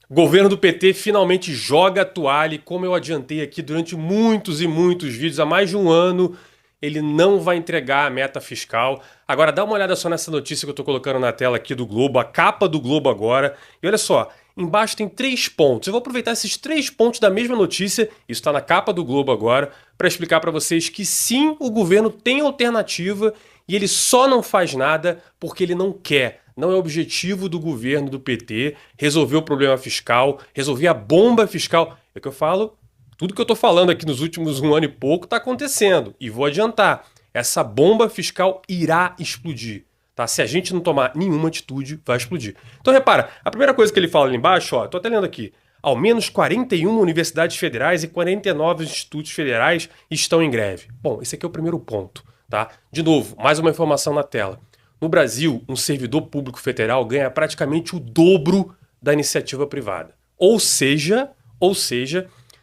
O governo do PT finalmente joga a toalha e, como eu adiantei aqui durante muitos e muitos vídeos, há mais de um ano, ele não vai entregar a meta fiscal. Agora dá uma olhada só nessa notícia que eu estou colocando na tela aqui do Globo, a capa do Globo agora. E olha só, embaixo tem 3 pontos. Eu vou aproveitar esses 3 pontos da mesma notícia, isso está na capa do Globo agora, para explicar para vocês que sim, o governo tem alternativa e ele só não faz nada porque ele não quer. Não é objetivo do governo do PT resolver o problema fiscal, resolver a bomba fiscal. É o que eu falo, tudo que eu estou falando aqui nos últimos um ano e pouco está acontecendo. E vou adiantar, essa bomba fiscal irá explodir. Tá? Se a gente não tomar nenhuma atitude, vai explodir. Então repara, a primeira coisa que ele fala ali embaixo, estou até lendo aqui, ao menos 41 universidades federais e 49 institutos federais estão em greve. Bom, esse aqui é o primeiro ponto. Tá? De novo, mais uma informação na tela. No Brasil, um servidor público federal ganha praticamente o dobro da iniciativa privada. Ou seja,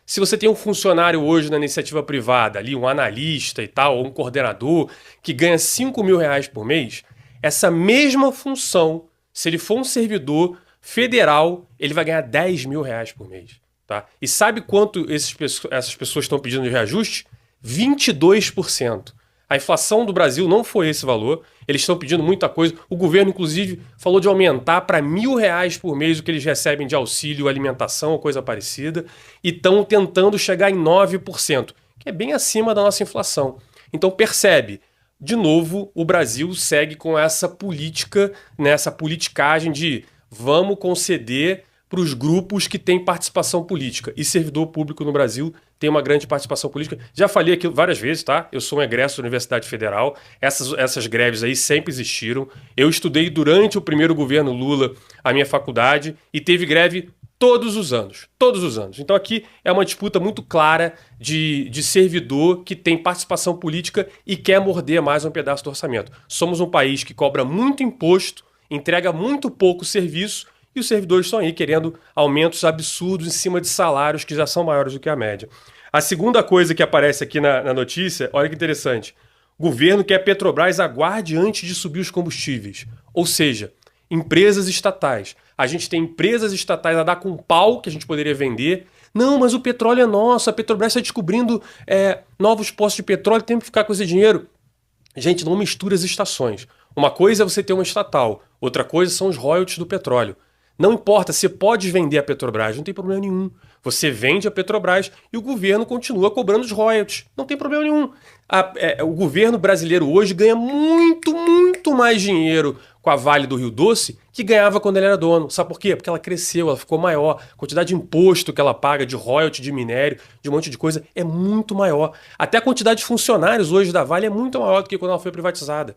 se você tem um funcionário hoje na iniciativa privada, ali um analista e tal, ou um coordenador, que ganha 5 mil reais por mês, essa mesma função, se ele for um servidor federal, ele vai ganhar 10 mil reais por mês. Tá? E sabe quanto essas pessoas estão pedindo de reajuste? 22%. A inflação do Brasil não foi esse valor, eles estão pedindo muita coisa. O governo, inclusive, falou de aumentar para R$ 1.000 por mês o que eles recebem de auxílio alimentação ou coisa parecida, e estão tentando chegar em 9%, que é bem acima da nossa inflação. Então percebe, de novo, o Brasil segue com essa política, essa politicagem de vamos conceder para os grupos que têm participação política. E servidor público no Brasil tem uma grande participação política. Já falei aqui várias vezes, tá? Eu sou um egresso da Universidade Federal. Essas greves aí sempre existiram. Eu estudei durante o primeiro governo Lula a minha faculdade e teve greve todos os anos. Todos os anos. Então aqui é uma disputa muito clara de servidor que tem participação política e quer morder mais um pedaço do orçamento. Somos um país que cobra muito imposto, entrega muito pouco serviço, e os servidores estão aí querendo aumentos absurdos em cima de salários que já são maiores do que a média. A segunda coisa que aparece aqui na notícia, olha que interessante. O governo quer que a Petrobras aguarde antes de subir os combustíveis. Ou seja, empresas estatais. A gente tem empresas estatais a dar com pau que a gente poderia vender. Não, mas o petróleo é nosso, a Petrobras está descobrindo novos postos de petróleo, tem que ficar com esse dinheiro. Gente, não mistura as estações. Uma coisa é você ter uma estatal, outra coisa são os royalties do petróleo. Não importa, você pode vender a Petrobras, não tem problema nenhum. Você vende a Petrobras e o governo continua cobrando os royalties. Não tem problema nenhum. O governo brasileiro hoje ganha muito, muito mais dinheiro com a Vale do Rio Doce que ganhava quando ele era dono. Sabe por quê? Porque ela cresceu, ela ficou maior. A quantidade de imposto que ela paga, de royalty, de minério, de um monte de coisa, é muito maior. Até a quantidade de funcionários hoje da Vale é muito maior do que quando ela foi privatizada.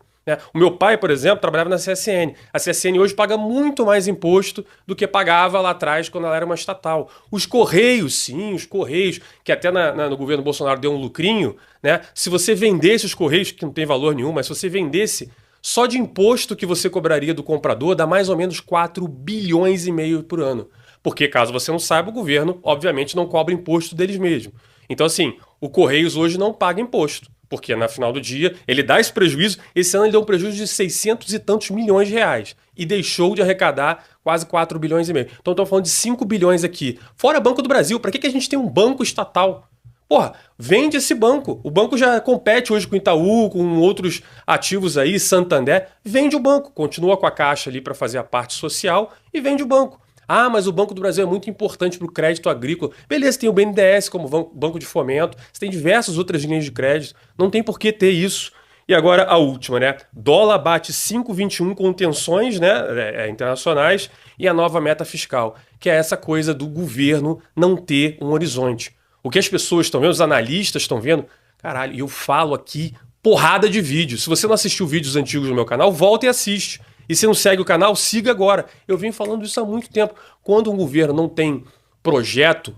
O meu pai, por exemplo, trabalhava na CSN. A CSN hoje paga muito mais imposto do que pagava lá atrás quando ela era uma estatal. Os Correios, sim, os Correios, que até no governo Bolsonaro deu um lucrinho, né? Se você vendesse os Correios, que não tem valor nenhum, mas se você vendesse, só de imposto que você cobraria do comprador dá mais ou menos 4 bilhões e meio por ano. Porque, caso você não saiba, o governo, obviamente, não cobra imposto deles mesmos. Então, assim, o Correios hoje não paga imposto. Porque, no final do dia, ele dá esse prejuízo. Esse ano ele deu um prejuízo de 600 e tantos milhões de reais. E deixou de arrecadar quase 4 bilhões e meio. Então, estamos falando de 5 bilhões aqui. Fora Banco do Brasil. Para que a gente tem um banco estatal? Porra, vende esse banco. O banco já compete hoje com o Itaú, com outros ativos aí, Santander. Vende o banco. Continua com a Caixa ali para fazer a parte social e vende o banco. Ah, mas o Banco do Brasil é muito importante para o crédito agrícola. Beleza, tem o BNDES como banco de fomento, você tem diversas outras linhas de crédito, não tem por que ter isso. E agora a última, né? Dólar bate 5,21 com tensões, né, internacionais e a nova meta fiscal, que é essa coisa do governo não ter um horizonte. O que as pessoas estão vendo, os analistas estão vendo, caralho, e eu falo aqui porrada de vídeos. Se você não assistiu vídeos antigos no meu canal, volta e assiste. E se não segue o canal, siga agora. Eu venho falando isso há muito tempo. Quando um governo não tem projeto,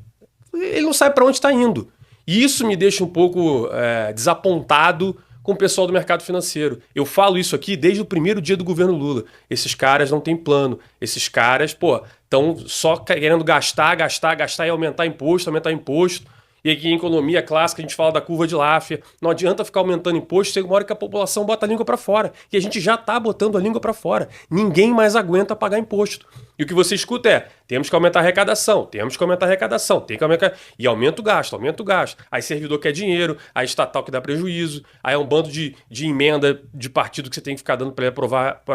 ele não sabe para onde está indo. E isso me deixa um pouco desapontado com o pessoal do mercado financeiro. Eu falo isso aqui desde o primeiro dia do governo Lula. Esses caras não têm plano. Esses caras, estão só querendo gastar e aumentar imposto. E aqui em economia clássica a gente fala da curva de Laffer. Não adianta ficar aumentando imposto, chega uma hora que a população bota a língua para fora. E a gente já está botando a língua para fora. Ninguém mais aguenta pagar imposto. E o que você escuta é, temos que aumentar a arrecadação, temos que aumentar a arrecadação, tem que aumentar... E aumenta o gasto, aumenta o gasto. Aí servidor quer dinheiro, aí estatal que dá prejuízo, aí é um bando de emenda de partido que você tem que ficar dando para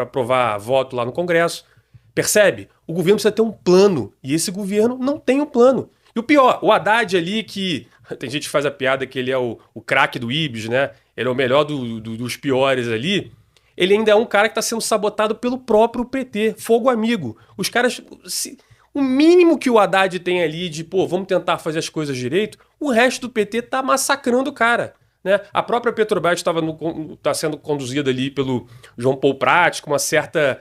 aprovar voto lá no Congresso. Percebe? O governo precisa ter um plano. E esse governo não tem um plano. E o pior, o Haddad ali, que tem gente que faz a piada que ele é o craque do Ibis, né? Ele é o melhor dos piores ali. Ele ainda é um cara que está sendo sabotado pelo próprio PT. Fogo amigo. Os caras... o mínimo que o Haddad tem ali de, pô, vamos tentar fazer as coisas direito, o resto do PT tá massacrando o cara. Né? A própria Petrobras tá sendo conduzida ali pelo João Paulo Prat, com uma certa...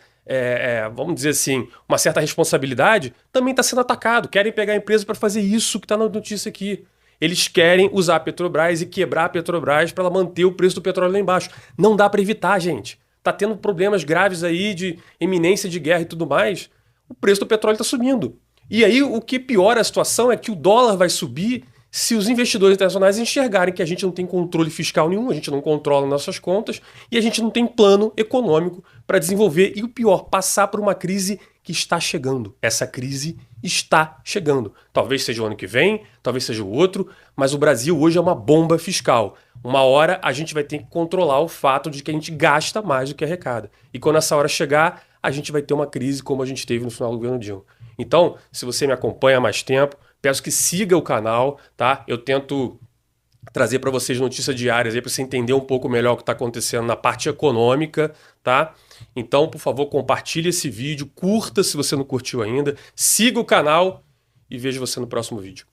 vamos dizer assim, uma certa responsabilidade, também está sendo atacado. Querem pegar a empresa para fazer isso que está na notícia aqui. Eles querem usar a Petrobras e quebrar a Petrobras para ela manter o preço do petróleo lá embaixo. Não dá para evitar, gente. Tá tendo problemas graves aí de iminência de guerra e tudo mais. O preço do petróleo está subindo. E aí o que piora a situação é que o dólar vai subir se os investidores internacionais enxergarem que a gente não tem controle fiscal nenhum, a gente não controla nossas contas e a gente não tem plano econômico para desenvolver e o pior, passar por uma crise que está chegando. Essa crise está chegando. Talvez seja o ano que vem, talvez seja o outro, mas o Brasil hoje é uma bomba fiscal. Uma hora a gente vai ter que controlar o fato de que a gente gasta mais do que arrecada. E quando essa hora chegar, a gente vai ter uma crise como a gente teve no final do governo Dilma. Então, se você me acompanha há mais tempo, peço que siga o canal, tá? Eu tento trazer para vocês notícias diárias aí para você entender um pouco melhor o que está acontecendo na parte econômica, tá? Então, por favor, compartilhe esse vídeo, curta se você não curtiu ainda, siga o canal e vejo você no próximo vídeo.